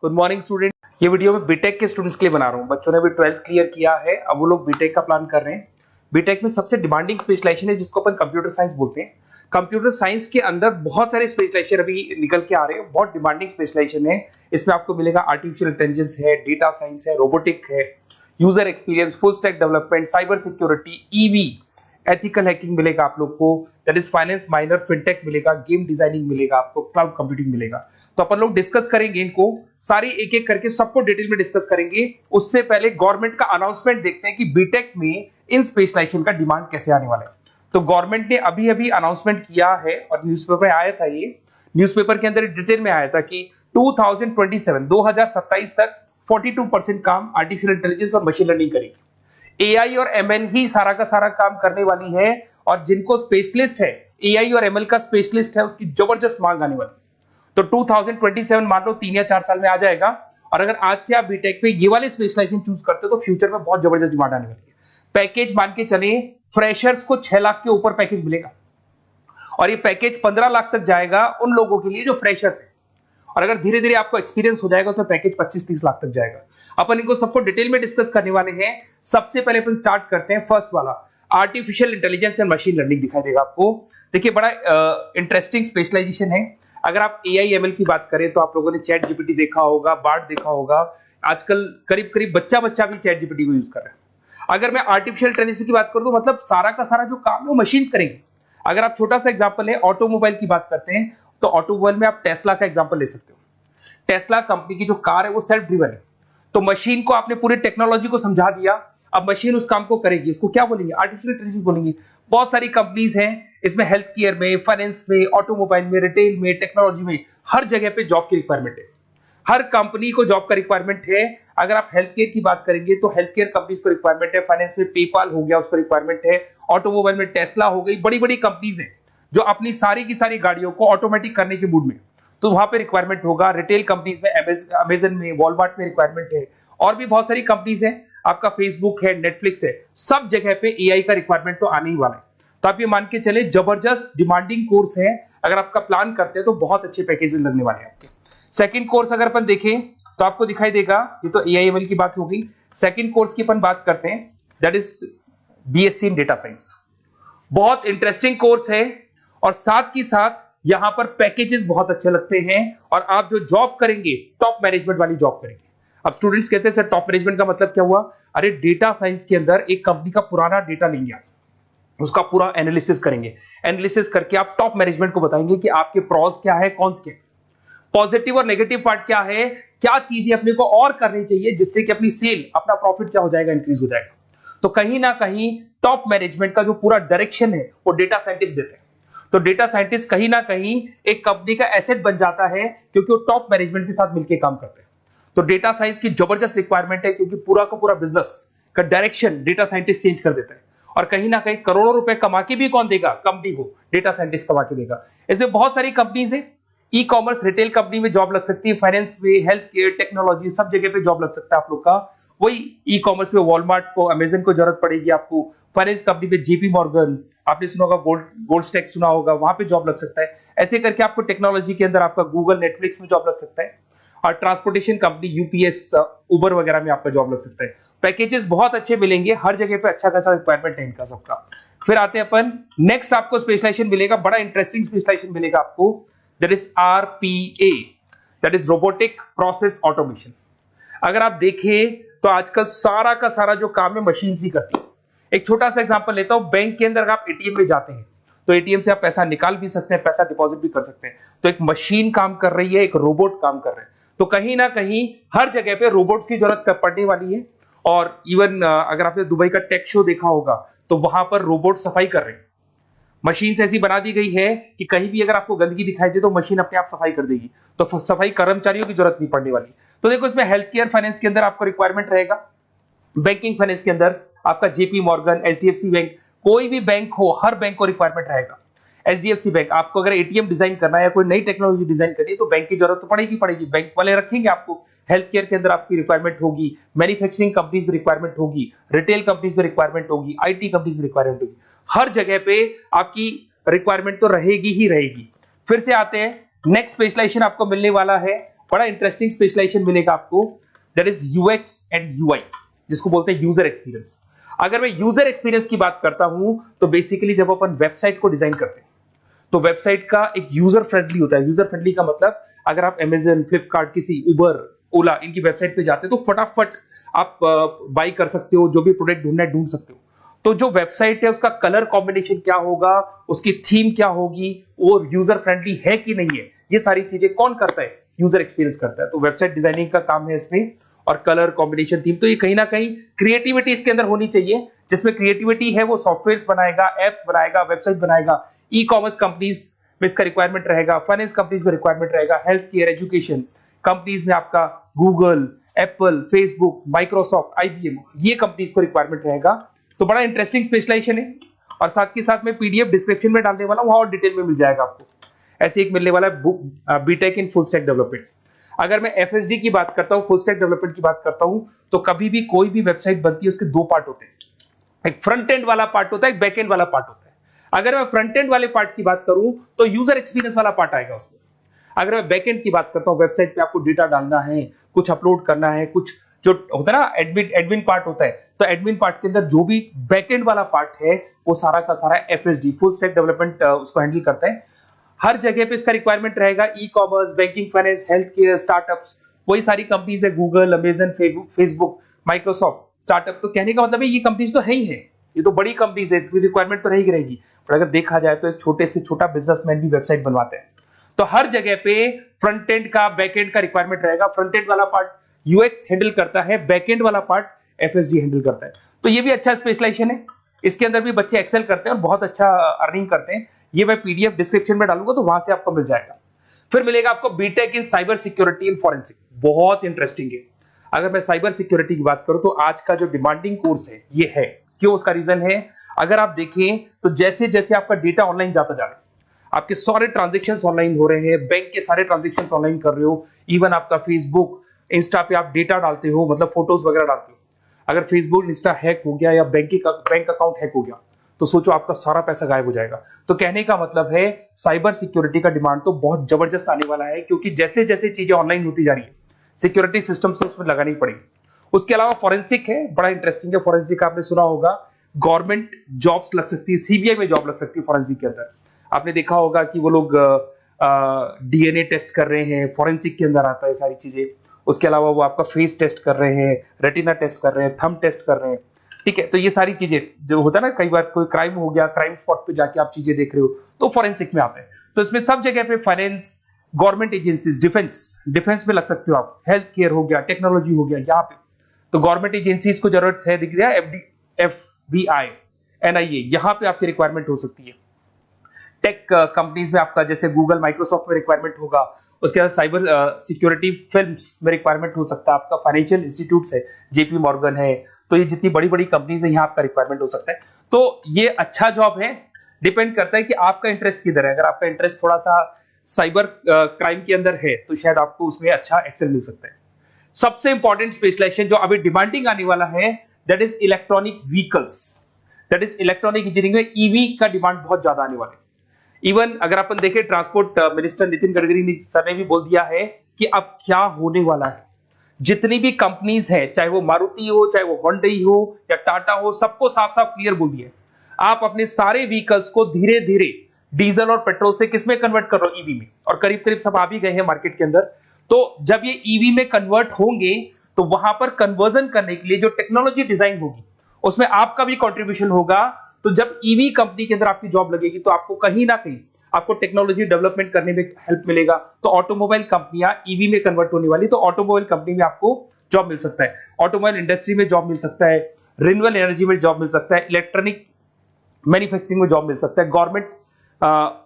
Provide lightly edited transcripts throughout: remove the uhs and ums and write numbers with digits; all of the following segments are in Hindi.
Good morning student. ये वीडियो मैं बीटेक के स्टूडेंट्स के लिए बना रहा हूँ। बच्चों ने भी 12th क्लियर किया है, अब वो लोग बीटेक का प्लान कर रहे हैं। बीटेक में सबसे डिमांडिंग स्पेशलाइजेशन है जिसको अपन कंप्यूटर साइंस बोलते हैं। कंप्यूटर साइंस के अंदर बहुत सारे स्पेशलाइजेशन अभी निकल के आ रहे हैं, बहुत डिमांडिंग स्पेशलाइजेशन है। इसमें आपको मिलेगा आर्टिफिशियल इंटेलिजेंस है, डेटा साइंस है, रोबोटिक है, user experience, full stack development, cyber security, EV, ethical hacking मिलेगा आप लोग को, that is finance minor, fintech मिलेगा, गेम डिजाइनिंग मिलेगा आपको, क्लाउड कंप्यूटिंग मिलेगा। तो अपन लोग डिस्कस करेंगे इनको सारी एक एक करके, सबको डिटेल में डिस्कस करेंगे। उससे पहले गवर्नमेंट का अनाउंसमेंट देखते हैं कि बीटेक में इन स्पेशलाइजेशन का डिमांड कैसे आने वाला है। तो गवर्नमेंट ने अभी अभी अनाउंसमेंट किया है और न्यूज़पेपर में आया था, ये न्यूज़पेपर के अंदर डिटेल में आया था कि 2027 तक 42% काम आर्टिफिशियल इंटेलिजेंस और मशीन लर्निंग करेगी। एआई और एमएल ही सारा का सारा काम करने वाली है, और जिनको स्पेशलिस्ट है, एआई और एमएल का स्पेशलिस्ट है, उसकी जबरदस्त मांग आने वाली है। तो 2027 मान लो 3 या 4 साल में आ जाएगा। और अगर आज से आप बीटेक पे ये वाले स्पेशलाइजेशन चूज करते हो तो फ्यूचर में बहुत जबरदस्त डिमांड आने वाली है। पैकेज मान के चले, फ्रेशर्स को 6 लाख के ऊपर पैकेज मिलेगा, और ये पैकेज 15 लाख तक जाएगा उन लोगों के लिए जो फ्रेशर्स है। और अगर धीरे धीरे आपको एक्सपीरियंस हो जाएगा तो पैकेज 25-30 लाख तक जाएगा। अपन इनको सबको डिटेल में डिस्कस करने वाले हैं। सबसे पहले अपन स्टार्ट करते हैं फर्स्ट वाला, artificial intelligence and machine learning दिखाई देगा आपको। देखिए बड़ा इंटरेस्टिंग स्पेशलाइजेशन है। अगर आप एआई एमएल की बात करें तो आप लोगों ने चैट जीपीटी देखा होगा, बार्ड देखा होगा। आजकल करीब करीब बच्चा भी चैट जीपीटी को यूज कर रहा है। अगर मैं आर्टिफिशियल इंटेलिजेंस की बात करूं तो मतलब सारा का सारा जो काम है वो मशीन्स करेंगे। अगर आप छोटा सा एग्जांपल है, ऑटोमोबाइल की बात करते हैं तो ऑटोमोबाइल में आप टेस्ला का एग्जांपल ले सकते हो। टेस्ला कंपनी की जो कार है वो सेल्फ ड्रिवन है। तो मशीन को आपने पूरी टेक्नोलॉजी को समझा दिया, अब मशीन उस काम को करेगी। इसको क्या बोलेंगे? आर्टिफिशियल इंटेलिजेंस बोलेंगे। बहुत सारी कंपनीज हैं इसमें, हेल्थ केयर में, फाइनेंस में, ऑटोमोबाइल में, रिटेल में, टेक्नोलॉजी में, हर जगह पे जॉब की रिक्वायरमेंट है। हर कंपनी को जॉब का रिक्वायरमेंट है। अगर आप हेल्थ केयर की बात करेंगे तो हेल्थ केयर कंपनीज को रिक्वायरमेंट है, फाइनेंस में पेपाल हो गया उसको रिक्वायरमेंट है, ऑटोमोबाइल में टेस्ला हो गई, बड़ी बड़ी कंपनीज हैं जो अपनी सारी की सारी गाड़ियों को ऑटोमेटिक करने के मूड में, तो वहां पे रिक्वायरमेंट होगा। रिटेल कंपनीज में अमेजन में, वॉलमार्ट में रिक्वायरमेंट है, और भी बहुत सारी कंपनीज हैं, आपका फेसबुक है, नेटफ्लिक्स है, सब जगह पे एआई का रिक्वायरमेंट तो आने ही वाला है। तो आप ये मान के चले जबरदस्त डिमांडिंग कोर्स है। अगर आपका प्लान करते हैं तो बहुत अच्छे पैकेजेस लगने वाले हैं आपके। सेकंड कोर्स अगर अपन देखें तो आपको दिखाई देगा, ये तो एआई एमएल की बात हो गई। सेकंड कोर्स की अपन बात करते हैं, that is BSc in data science. बहुत इंटरेस्टिंग कोर्स है, और साथ ही साथ यहां पर पैकेजेस बहुत अच्छे लगते हैं, और आप जो जॉब करेंगे टॉप मैनेजमेंट वाली जॉब करेंगे। अब स्टूडेंट्स कहते हैं सर टॉप मैनेजमेंट का मतलब क्या हुआ? अरे डेटा साइंस के अंदर एक कंपनी का पुराना डेटा लेंगे आप, उसका पूरा एनालिसिस करेंगे, एनालिसिस करके आप टॉप मैनेजमेंट को बताएंगे कि आपके प्रॉस क्या है, कॉन्स क्या है, पॉजिटिव और नेगेटिव पार्ट क्या है, क्या चीजें अपने को और करनी चाहिए जिससे कि अपनी सेल, अपना प्रॉफिट क्या हो जाएगा, इंक्रीज हो जाएगा। तो कहीं ना कहीं टॉप मैनेजमेंट का जो पूरा डायरेक्शन है वो डेटा साइंटिस्ट देते हैं। तो डेटा साइंटिस्ट कहीं ना कहीं एक कंपनी का एसेट बन जाता है, क्योंकि वो टॉप मैनेजमेंट के साथ मिलकर काम करते हैं। तो डेटा साइंस की जबरदस्त रिक्वायरमेंट है, क्योंकि पूरा का पूरा बिजनेस का डायरेक्शन डेटा साइंटिस्ट चेंज कर देता है। और कहीं ना कहीं करोड़ों रुपए कमा के भी कौन देगा? कंपनी को डेटा साइंटिस्ट कमा के देगा। ऐसे बहुत सारी कंपनीज है, ई कॉमर्स, रिटेल कंपनी में जॉब लग सकती है, फाइनेंस में, हेल्थ केयर, टेक्नोलॉजी, सब जगह पे जॉब लग सकता है आप लोग का। वही ई कॉमर्स में वॉलमार्ट को, अमेजन को जरूरत पड़ेगी आपको। फाइनेंस कंपनी में जेपी मॉर्गन, आपने सुना होगा, गोल्ड स्टैक सुना होगा, वहां पे जॉब लग सकता है। ऐसे करके आपको टेक्नोलॉजी के अंदर आपका गूगल, नेटफ्लिक्स में जॉब लग सकता है। और ट्रांसपोर्टेशन कंपनी, यूपीएस, उबर वगैरह में आपका जॉब लग सकता है। पैकेजेस बहुत अच्छे मिलेंगे, हर जगह पे अच्छा खासा रिक्वायरमेंट है इनका सबका। फिर आते हैं अपन नेक्स्ट, आपको स्पेशलाइजेशन मिलेगा, बड़ा इंटरेस्टिंग स्पेशलाइजेशन मिलेगा आपको, that is RPA, that is robotic process automation. अगर आप देखें तो आजकल सारा का सारा जो काम है मशीन ही करती है। एक छोटा सा एग्जांपल लेता हूं, बैंक के अंदर अगर आप एटीएम में जाते हैं तो एटीएम से आप पैसा निकाल भी सकते हैं, पैसा डिपॉजिट भी कर सकते हैं। तो एक मशीन काम कर रही है, एक रोबोट काम कर रहे हैं। तो कहीं ना कहीं हर जगह पे रोबोट्स की जरूरत पड़ने वाली है। और इवन अगर आपने दुबई का टेक शो देखा होगा तो वहां पर रोबोट सफाई कर रहे हैं। मशीन ऐसी बना दी गई है कि कहीं भी अगर आपको गंदगी दिखाई दे तो मशीन अपने आप सफाई कर देगी, तो सफाई कर्मचारियों की जरूरत नहीं पड़ने वाली। तो देखो इसमें हेल्थ केयर, फाइनेंस के अंदर आपको रिक्वायरमेंट रहेगा, बैंकिंग फाइनेंस के अंदर आपका जेपी मॉर्गन, एचडीएफसी बैंक, कोई भी बैंक हो, हर बैंक को रिक्वायरमेंट रहेगा। एचडीएफसी बैंक, आपको अगर एटीएम डिजाइन करना है या कोई नई टेक्नोलॉजी डिजाइन करनी है तो बैंक की जरूरत तो पड़ेगी, बैंक वाले रखेंगे आपको। हेल्थ केयर के अंदर आपकी रिक्वायरमेंट होगी, मैन्युफैक्चरिंग कंपनीज में रिक्वायरमेंट होगी, रिटेल कंपनीज में रिक्वायरमेंट होगी, आईटी कंपनीज में रिक्वायरमेंट होगी। हर जगह पे आपकी रिक्वायरमेंट तो रहेगी ही रहेगी। फिर से आते हैं, नेक्स्ट स्पेशलाइजेशन आपको मिलने वाला है बड़ा इंटरेस्टिंग स्पेशलाइजेशन मिलेगा आपको, that is UX and UI, जिसको बोलते हैं यूजर एक्सपीरियंस। अगर मैं यूजर एक्सपीरियंस की बात करता हूं तो बेसिकली जब अपन वेबसाइट को डिजाइन करते हैं तो वेबसाइट का एक यूजर फ्रेंडली होता है। यूजर फ्रेंडली का मतलब अगर आप अमेजन, फ्लिपकार्ट, किसी उबर, ओला, इनकी वेबसाइट पे जाते हैं तो फटाफट आप बाई कर सकते हो, जो भी प्रोडक्ट ढूंढना है ढूंढ सकते हो। तो जो वेबसाइट है उसका कलर कॉम्बिनेशन क्या होगा, उसकी थीम क्या होगी, वो यूजर फ्रेंडली है कि नहीं है, ये सारी चीजें कौन करता है, यूजर एक्सपीरियंस करता है। तो वेबसाइट डिजाइनिंग का काम है इसमें, और कलर कॉम्बिनेशन, थीम, तो ये कहीं ना कहीं क्रिएटिविटी इसके अंदर होनी चाहिए। जिसमें क्रिएटिविटी है वो सॉफ्टवेयर बनाएगा, एप्स बनाएगा, वेबसाइट बनाएगा। ई कॉमर्स कंपनीज में इसका रिक्वायरमेंट रहेगा, फाइनेंस कंपनीज में रिक्वायरमेंट रहेगा, हेल्थ केयर, एजुकेशन कंपनीज में आपका Google, Apple, Facebook, Microsoft, IBM, ये कंपनीज को रिक्वायरमेंट रहेगा। तो बड़ा इंटरेस्टिंग स्पेशलाइजेशन है, और साथ के साथ में पीडीएफ डिस्क्रिप्शन में डालने वाला हूं, वहां और डिटेल में मिल जाएगा आपको। ऐसे एक मिलने वाला है book, BTech in full stack development. अगर मैं एफएसडी की बात करता हूं, फुल स्टैक डेवलपमेंट की बात करता हूं, तो कभी भी कोई भी वेबसाइट बनती है उसके दो पार्ट होते हैं, एक फ्रंट एंड वाला पार्ट होता है, एक बैक एंड वाला पार्ट होता है। अगर मैं फ्रंट एंड वाले पार्ट की बात करूं तो यूजर एक्सपीरियंस वाला पार्ट आएगा उसमें। अगर मैं बैक एंड की बात करता हूं, वेबसाइट पे आपको डेटा डालना है, कुछ अपलोड करना है, कुछ जो होता है ना एडमिन पार्ट होता है, तो एडमिन पार्ट के अंदर जो भी बैक एंड वाला पार्ट है वो सारा का सारा एफएसडी, फुल स्टैक डेवलपमेंट, उसको हैंडल करता है। हर जगह पे इसका रिक्वायरमेंट रहेगा। E commerce, banking, finance, health care, startups, वही सारी कंपनीज है, Google, Amazon, Facebook, Microsoft, startup. तो कहने का मतलब है ये कंपनीज तो है ही है, ये तो बड़ी कंपनीज है, इसकी रिक्वायरमेंट तो रहेगी रहेगी। पर अगर देखा जाए तो एक छोटे से छोटा बिजनेसमैन भी वेबसाइट बनवाते हैं। तो हर जगह पे फ्रंट एंड का, बैक एंड का रिक्वायरमेंट रहेगा। फ्रंट एंड वाला पार्ट यूएक्स हैंडल करता है, बैक एंड वाला पार्ट एफएसडी हैंडल करता है। तो ये भी अच्छा स्पेशलाइजेशन है, इसके अंदर भी बच्चे एक्सेल करते हैं और बहुत अच्छा अर्निंग करते हैं। ये मैं पीडीएफ डिस्क्रिप्शन में डालूंगा तो वहां से आपको मिल जाएगा। फिर मिलेगा आपको BTech in cyber security and forensic, बहुत इंटरेस्टिंग है। अगर मैं साइबर सिक्योरिटी की बात करूं तो आज का जो डिमांडिंग कोर्स है ये है। क्यों? उसका रीजन है, अगर आप देखें तो जैसे जैसे आपका डेटा ऑनलाइन जाता जा रहा है, आपके सारे ट्रांजेक्शंस ऑनलाइन हो रहे हैं, बैंक के सारे ट्रांजेक्शंस ऑनलाइन कर रहे हो, इवन आपका फेसबुक, इंस्टा पे आप डेटा डालते हो, मतलब फोटोज वगैरह डालते हो। अगर फेसबुक, इंस्टा हैक हो गया या बैंक अकाउंट हैक हो गया तो सोचो आपका सारा पैसा गायब हो जाएगा। तो कहने का मतलब है साइबर सिक्योरिटी का डिमांड तो बहुत जबरदस्त आने वाला है, क्योंकि जैसे जैसे चीजें ऑनलाइन होती जा रही है सिक्योरिटी सिस्टम्स तो उसमें लगानी पड़ेगी। उसके अलावा फॉरेंसिक है, बड़ा इंटरेस्टिंग है। फॉरेंसिक आपने सुना होगा, गवर्नमेंट जॉब्स लग सकती है, सीबीआई में जॉब लग सकती है फॉरेंसिक के अंदर। आपने देखा होगा कि वो लोग डीएनए टेस्ट कर रहे हैं, फॉरेंसिक के अंदर आता है सारी चीजें। उसके अलावा वो आपका फेस टेस्ट कर रहे हैं, रेटिना टेस्ट कर रहे हैं, थंब टेस्ट कर रहे हैं, ठीक है। तो ये सारी चीजें जो होता है ना, कई बार कोई क्राइम हो गया, क्राइम स्पॉट पे जाके आप चीजें देख रहे हो तो फॉरेंसिक में आते हैं। तो इसमें सब जगह पे फाइनेंस, गवर्नमेंट एजेंसीज, डिफेंस में लग सकते हो आप, हेल्थ केयर हो गया, टेक्नोलॉजी हो गया, यहाँ पे तो गवर्नमेंट एजेंसीज को जरूरत है, दिख रहा है, एफबीआई, एनआईए, यहाँ पे आपकी रिक्वायरमेंट हो सकती है। टेक कंपनीज में आपका जैसे गूगल, माइक्रोसॉफ्ट में रिक्वायरमेंट होगा। उसके बाद साइबर सिक्योरिटी फिल्म्स में रिक्वायरमेंट हो सकता है आपका, फाइनेंशियल इंस्टीट्यूट्स है, जेपी मॉर्गन है, तो ये जितनी बड़ी बड़ी कंपनीज है यहाँ आपका रिक्वायरमेंट हो सकता है। तो ये अच्छा जॉब है, डिपेंड करता है कि आपका इंटरेस्ट किधर है। अगर आपका इंटरेस्ट थोड़ा सा साइबर क्राइम के अंदर है तो शायद आपको उसमें अच्छा एक्सेल मिल सकता है। सबसे इंपॉर्टेंट स्पेशलाइजेशन जो अभी डिमांडिंग आने वाला है, that is electronic vehicles, that is electronic engineering में ईवी का डिमांड बहुत ज्यादा आने वाला है। इवन अगर अपन देखें, transport minister Nitin Gadkari sir ने भी बोल दिया है कि अब क्या होने वाला है, जितनी भी कंपनीज है, चाहे वो मारुति हो, चाहे वो होंडई हो या टाटा हो, सबको साफ साफ क्लियर बोल दिया, आप अपने सारे व्हीकल्स को धीरे धीरे डीजल और पेट्रोल से किसमें कन्वर्ट कर रहे हो, ईवी में। और करीब करीब सब आ भी गए हैं मार्केट के अंदर। तो जब ये ईवी में कन्वर्ट होंगे तो वहां पर कन्वर्जन करने के लिए जो टेक्नोलॉजी डिजाइन होगी उसमें आपका भी कंट्रीब्यूशन होगा। तो जब ईवी कंपनी के अंदर आपकी जॉब लगेगी तो आपको कहीं ना कहीं आपको टेक्नोलॉजी डेवलपमेंट करने में हेल्प मिलेगा। तो ऑटोमोबाइल कंपनियां ईवी में कन्वर्ट होने वाली, तो ऑटोमोबाइल कंपनी में आपको जॉब मिल सकता है, ऑटोमोबाइल इंडस्ट्री में जॉब मिल सकता है, रिन्यूएबल एनर्जी में जॉब मिल सकता है, इलेक्ट्रॉनिक मैन्युफैक्चरिंग में जॉब मिल सकता है, गवर्नमेंट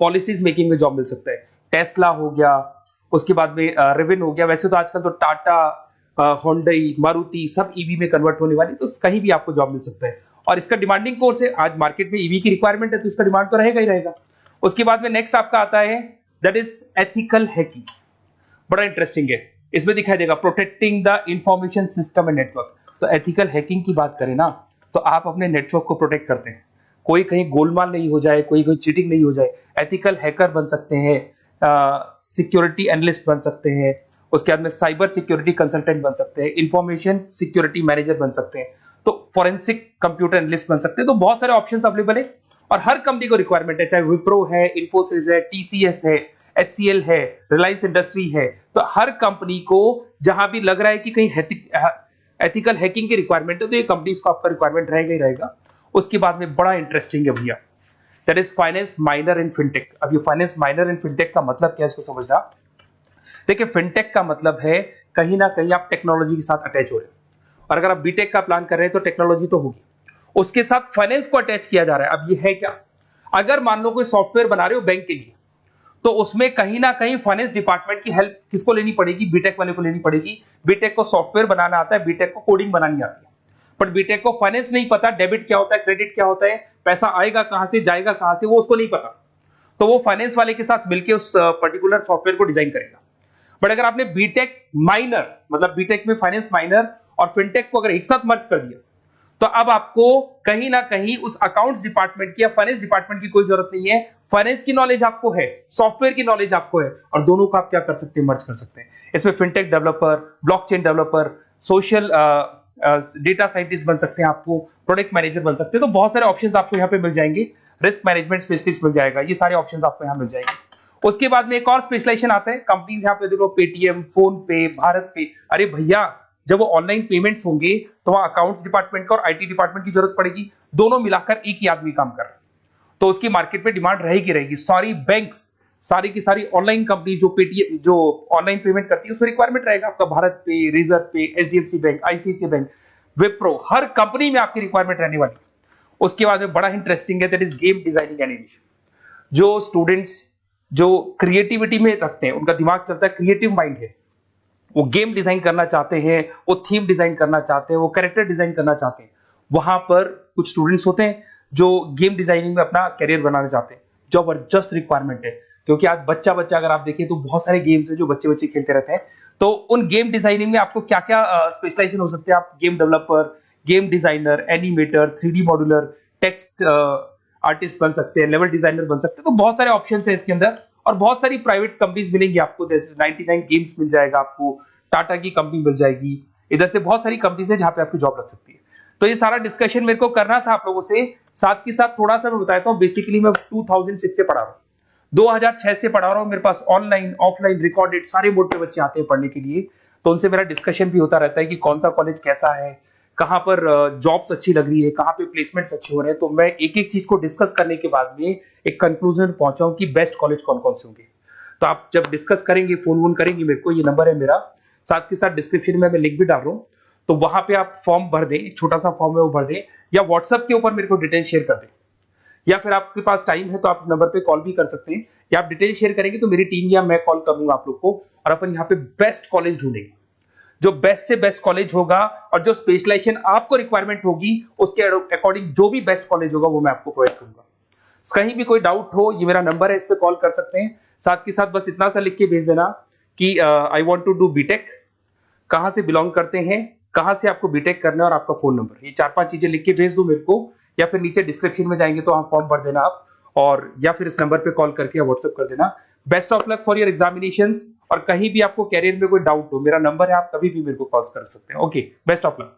पॉलिसीज मेकिंग में जॉब मिल सकता है। टेस्ला हो गया, उसके बाद में रिविन हो गया। वैसे तो आजकल तो टाटा, होंडई, मारुति सब ईवी में कन्वर्ट होने वाली, तो कहीं भी आपको जॉब मिल सकता है। और इसका डिमांडिंग कोर्स है, आज मार्केट में ईवी की रिक्वायरमेंट है तो इसका डिमांड तो रहेगा ही रहेगा। उसके बाद में नेक्स्ट आपका आता है, दैट इज एथिकल हैकिंग, बड़ा इंटरेस्टिंग है। इसमें दिखाई देगा protecting the information system and network. तो एथिकल हैकिंग की बात करें ना, तो आप अपने नेटवर्क को प्रोटेक्ट करते हैं, कोई कहीं गोलमाल नहीं हो जाए, कोई चीटिंग नहीं हो जाए। एथिकल हैकर बन सकते हैं, सिक्योरिटी एनालिस्ट बन सकते हैं, उसके बाद में साइबर सिक्योरिटी कंसल्टेंट बन सकते हैं, इंफॉर्मेशन सिक्योरिटी मैनेजर बन सकते हैं, तो फोरेंसिक कंप्यूटर एनालिस्ट बन सकते हैं। तो बहुत सारे ऑप्शंस अवेलेबल है और हर कंपनी को रिक्वायरमेंट है, चाहे विप्रो है, इन्फोसिस है, टीसीएस है, एचसीएल है, रिलायंस इंडस्ट्री है। तो हर कंपनी को जहां भी लग रहा है कि कहीं एथिकल हैकिंग की रिक्वायरमेंट है तो ये कंपनीज को आपका रिक्वायरमेंट रहेगा ही रहेगा। उसके बाद में बड़ा इंटरेस्टिंग है भैया, that is finance minor in fintech. अब ये फाइनेंस माइनर इन फिनटेक का मतलब क्या है इसको समझना। देखिए फिनटेक का मतलब है कहीं ना कहीं आप टेक्नोलॉजी के साथ अटैच हो रहे हैं, और अगर आप बीटेक का प्लान कर रहे हैं तो टेक्नोलॉजी तो होगी, उसके साथ फाइनेंस को अटैच किया जा रहा है। अब ये है क्या, अगर मान लो कोई सॉफ्टवेयर बना रहे हो बैंक के लिए, तो उसमें कहीं ना कहीं फाइनेंस डिपार्टमेंट की हेल्प किसको लेनी पड़ेगी, बीटेक वाले को लेनी पड़ेगी। बीटेक को सॉफ्टवेयर बनाना आता है, बीटेक को कोडिंग बनानी आती है, बट बीटेक को फाइनेंस नहीं पता, डेबिट क्या होता है, क्रेडिट क्या होता है, पैसा आएगा कहां से जाएगा कहां से, वो उसको नहीं पता। तो वो फाइनेंस वाले के साथ मिलकर उस पर्टिकुलर सॉफ्टवेयर को डिजाइन करेगा। बट अगर आपने बीटेक माइनर मतलब बीटेक में फाइनेंस माइनर और फिनटेक को अगर एक साथ मर्ज कर दिया, तो अब आपको कहीं ना कहीं उस अकाउंट्स डिपार्टमेंट की या फाइनेंस डिपार्टमेंट की कोई जरूरत नहीं है। फाइनेंस की नॉलेज आपको है, सॉफ्टवेयर की नॉलेज आपको है, और दोनों को आप क्या कर सकते हैं, मर्ज कर सकते हैं। इसमें fintech developer, blockchain developer, social data scientist बन सकते हैं, आपको प्रोडक्ट मैनेजर बन सकते हैं। तो बहुत सारे ऑप्शंस आपको यहाँ पे मिल जाएंगे, रिस्क मैनेजमेंट स्पेशलिस्ट मिल जाएगा, ये सारे ऑप्शंस आपको यहाँ मिल जाएंगे। उसके बाद में एक और स्पेशलाइजेशन आता है, कंपनीज यहाँ पे देखो पेटीएम, फोन पे, भारत पे। अरे भैया जब वो ऑनलाइन पेमेंट्स होंगे तो वहां अकाउंट्स डिपार्टमेंट का और आईटी डिपार्टमेंट की जरूरत पड़ेगी, दोनों मिलाकर एक ही आदमी काम कर रहा है, तो उसकी मार्केट में डिमांड रहेगी रहेगी। सारी बैंक्स, सारी की सारी ऑनलाइन कंपनी जो पेटीएम जो ऑनलाइन पेमेंट करती है उसमें रिक्वायरमेंट रहेगा आपका, भारत पे, Razorpay, HDFC bank, ICICI bank, Wipro, हर कंपनी में आपकी रिक्वायरमेंट रहने वाली है। उसके बाद में बड़ा इंटरेस्टिंग है, that is game designing animation. जो स्टूडेंट्स जो क्रिएटिविटी में रखते हैं, उनका दिमाग चलता है, क्रिएटिव माइंड है, वो गेम डिजाइन करना चाहते हैं, वो थीम डिजाइन करना चाहते हैं, वो कैरेक्टर डिजाइन करना चाहते हैं, वहां पर कुछ स्टूडेंट्स होते हैं जो गेम डिजाइनिंग में अपना करियर बनाना चाहते हैं। जबरदस्त रिक्वायरमेंट है, क्योंकि आज बच्चा बच्चा अगर आप देखें तो बहुत सारे गेम्स हैं जो बच्चे बच्चे खेलते रहते हैं। तो उन गेम डिजाइनिंग में आपको क्या क्या स्पेशलाइजेशन हो सकते हैं, आप game developer, game designer, animator, 3D modular, text artist बन सकते हैं, लेवल डिजाइनर बन सकते हैं। तो बहुत सारे ऑप्शन है इसके अंदर, और बहुत सारी प्राइवेट कंपनीज मिलेंगी आपको, जैसे 99 गेम्स मिल जाएगा आपको, टाटा की कंपनी मिल जाएगी, इधर से बहुत सारी कंपनीज है जहां पे आपकी जॉब लग सकती है। तो ये सारा डिस्कशन मेरे को करना था आप लोगों से, साथ के साथ थोड़ा सा मैं बताता हूँ। बेसिकली मैं 2006 से पढ़ा रहा हूँ, 2006 से पढ़ा रहा हूँ, मेरे पास ऑनलाइन ऑफलाइन रिकॉर्डेड सारे मोड पे बच्चे आते हैं पढ़ने के लिए, तो उनसे मेरा डिस्कशन भी होता रहता है कि कौन सा कॉलेज कैसा है, कहां पर जॉब्स अच्छी लग रही है, कहां पे प्लेसमेंट्स अच्छे हो रहे हैं। तो मैं एक एक चीज को डिस्कस करने के बाद में एक कंक्लूजन पहुंचा हूं कि बेस्ट कॉलेज कौन कौन से होंगे। तो आप जब डिस्कस करेंगे, फोन वोन करेंगे मेरे को, ये नंबर है मेरा, साथ के साथ डिस्क्रिप्शन में मैं लिंक भी डाल रहा हूँ, तो वहां पे आप फॉर्म भर दें, एक छोटा सा फॉर्म है वो भर दें, या व्हाट्सएप के ऊपर मेरे को डिटेल शेयर कर दें, या फिर आपके पास टाइम है तो आप इस नंबर पे कॉल भी कर सकते हैं, या आप डिटेल शेयर करेंगे तो मेरी टीम या मैं कॉल करूंगा आप लोग को, और अपन यहाँ पे बेस्ट कॉलेज ढूंढेंगे। जो बेस्ट से बेस्ट कॉलेज होगा और जो स्पेशलाइजेशन आपको रिक्वायरमेंट होगी उसके अकॉर्डिंग जो भी बेस्ट कॉलेज होगा वो मैं आपको प्रोवाइड करूंगा। कहीं भी कोई डाउट हो, ये मेरा नंबर है, इस पे कॉल कर सकते हैं। साथ के साथ बस इतना सा लिख के भेज देना कि I want to do BTech, कहां से बिलोंग करते हैं, कहां से आपको बीटेक करना है, और आपका फोन नंबर, ये 4-5 चीजें लिख के भेज दो मेरे को, या फिर नीचे डिस्क्रिप्शन में जाएंगे तो आप फॉर्म भर देना आप, और या फिर इस नंबर पे कॉल करके या व्हाट्सएप कर देना। Best of luck for your examinations, और कहीं भी आपको कैरियर में कोई डाउट हो, मेरा नंबर है, आप कभी भी मेरे को कॉल कर सकते हैं। Okay, best of luck.